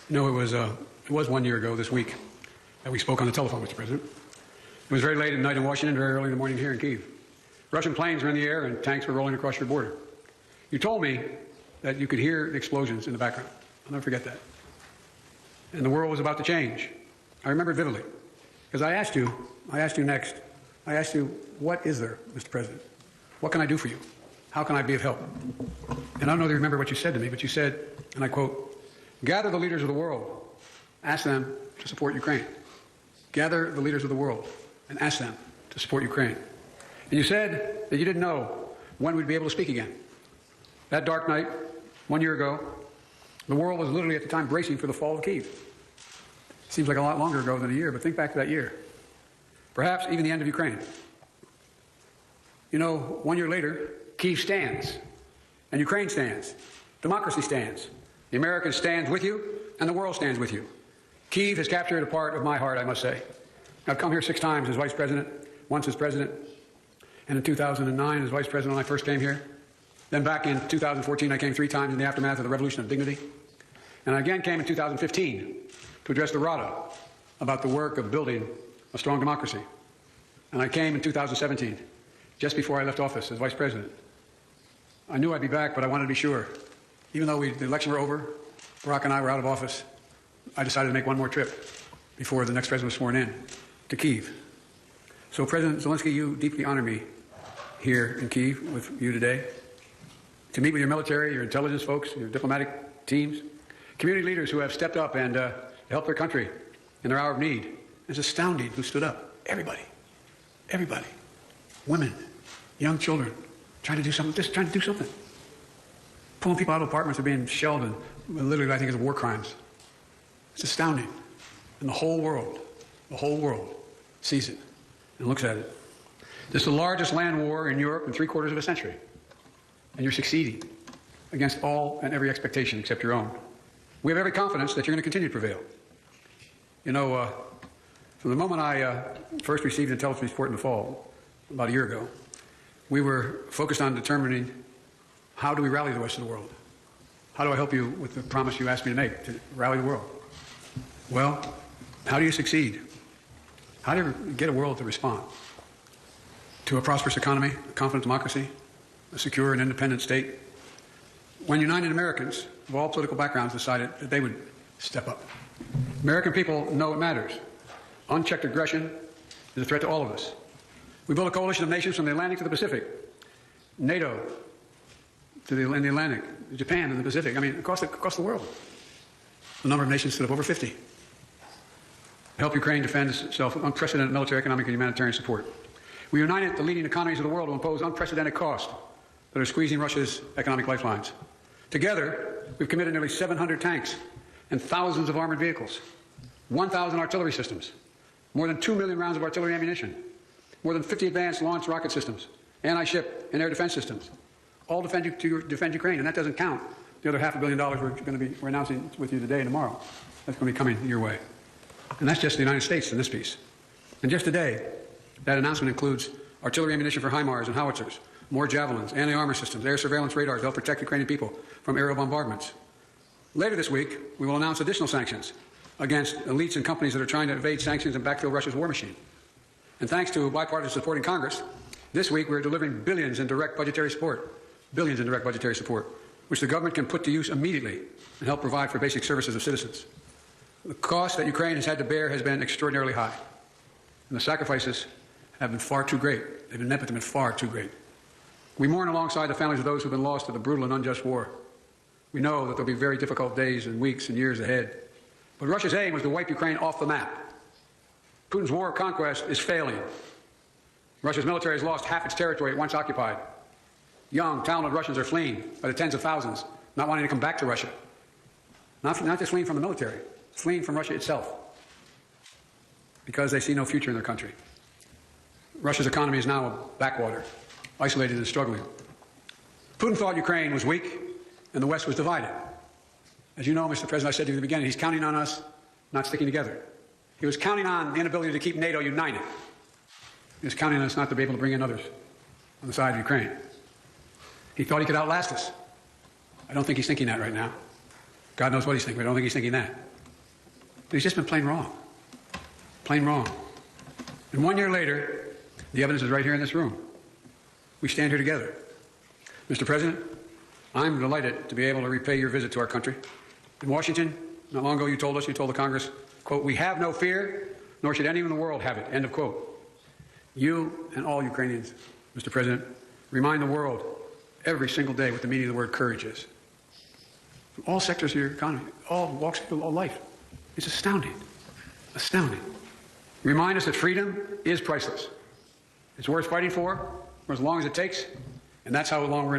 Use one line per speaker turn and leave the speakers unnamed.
You know, it was 1 year ago this week that we spoke on the telephone, Mr. President. It was very late at night in Washington, very early in the morning here in Kyiv. Russian planes were in the air and tanks were rolling across your border. You told me that you could hear the explosions in the background. I'll never forget that. And the world was about to change. I remember it vividly. Because I asked you next, I asked you, what is there, Mr. President? What can I do for you? How can I be of help? And I don't know if you remember what you said to me, but you said, and I quote, gather the leaders of the world, ask them to support Ukraine. Gather the leaders of the world and ask them to support Ukraine. And you said that you didn't know when we'd be able to speak again. That dark night, 1 year ago, the world was literally at the time bracing for the fall of Kyiv. Seems like a lot longer ago than a year, but think back to that year. Perhaps even the end of Ukraine. You know, 1 year later, Kyiv stands, and Ukraine stands. Democracy stands. The American stands with you, and the world stands with you. Kyiv has captured a part of my heart, I must say. I've come here 6 times as vice president, once as president, and in 2009 as vice president when I first came here. Then back in 2014, I came 3 times in the aftermath of the Revolution of Dignity. And I again came in 2015 to address the Rada about the work of building a strong democracy. And I came in 2017, just before I left office as vice president. I knew I'd be back, but I wanted to be sure. Even though the election were over, Barack and I were out of office, I decided to make one more trip before the next president was sworn in to Kyiv. So President Zelensky, you deeply honor me here in Kyiv with you today, to meet with your military, your intelligence folks, your diplomatic teams, community leaders who have stepped up and helped their country in their hour of need. It's astounding who stood up. Everybody. Women, young children, trying to do something, just trying to do something. Pulling people out of apartments are being shelled and literally I think it's war crimes. It's astounding. And the whole world sees it and looks at it. This is the largest land war in Europe in 3/4 of a century. And you're succeeding against all and every expectation except your own. We have every confidence that you're going to continue to prevail. You know, from the moment I first received an intelligence report in the fall, about a year ago, we were focused on determining how do we rally the rest of the world? How do I help you with the promise you asked me to make, to rally the world? Well, how do you succeed? How do you get a world to respond to a prosperous economy, a confident democracy, a secure and independent state, when United Americans of all political backgrounds decided that they would step up? American people know it matters. Unchecked aggression is a threat to all of us. We built a coalition of nations from the Atlantic to the Pacific, NATO in the Atlantic, Japan in the Pacific, I mean, across the world. The number of nations stood up over 50. Help Ukraine defend itself with unprecedented military, economic, and humanitarian support. We united the leading economies of the world to impose unprecedented costs that are squeezing Russia's economic lifelines. Together, we've committed nearly 700 tanks and thousands of armored vehicles, 1,000 artillery systems, more than 2 million rounds of artillery ammunition, more than 50 advanced launch rocket systems, anti-ship and air defense systems, all defend Ukraine, and that doesn't count the other $500 million we're announcing with you today and tomorrow. That's going to be coming your way. And that's just the United States in this piece. And just today, that announcement includes artillery ammunition for HIMARS and howitzers, more javelins, anti-armor systems, air surveillance radars to help protect Ukrainian people from aerial bombardments. Later this week, we will announce additional sanctions against elites and companies that are trying to evade sanctions and backfill Russia's war machine. And thanks to bipartisan support in Congress, this week we're delivering billions in direct budgetary support, which the government can put to use immediately and help provide for basic services of citizens. The cost that Ukraine has had to bear has been extraordinarily high, and the sacrifices have been far too great. They've been met with them far too great. We mourn alongside the families of those who have been lost to the brutal and unjust war. We know that there'll be very difficult days and weeks and years ahead. But Russia's aim was to wipe Ukraine off the map. Putin's war of conquest is failing. Russia's military has lost half its territory it once occupied. Young, talented Russians are fleeing by the tens of thousands, not wanting to come back to Russia. Not just fleeing from the military, fleeing from Russia itself, because they see no future in their country. Russia's economy is now a backwater, isolated and struggling. Putin thought Ukraine was weak and the West was divided. As you know, Mr. President, I said to you at the beginning, he's counting on us not sticking together. He was counting on the inability to keep NATO united. He was counting on us not to be able to bring in others on the side of Ukraine. He thought he could outlast us. I don't think he's thinking that right now. God knows what he's thinking, but I don't think he's thinking that. But he's just been plain wrong. Plain wrong. And 1 year later, the evidence is right here in this room. We stand here together. Mr. President, I'm delighted to be able to repay your visit to our country. In Washington, not long ago you told the Congress, quote, "We have no fear, nor should anyone in the world have it," end of quote. You and all Ukrainians, Mr. President, remind the world every single day what the meaning of the word courage is. From all sectors of your economy, all walks of all life. It's astounding. Astounding. Remind us that freedom is priceless. It's worth fighting for as long as it takes, and that's how long we're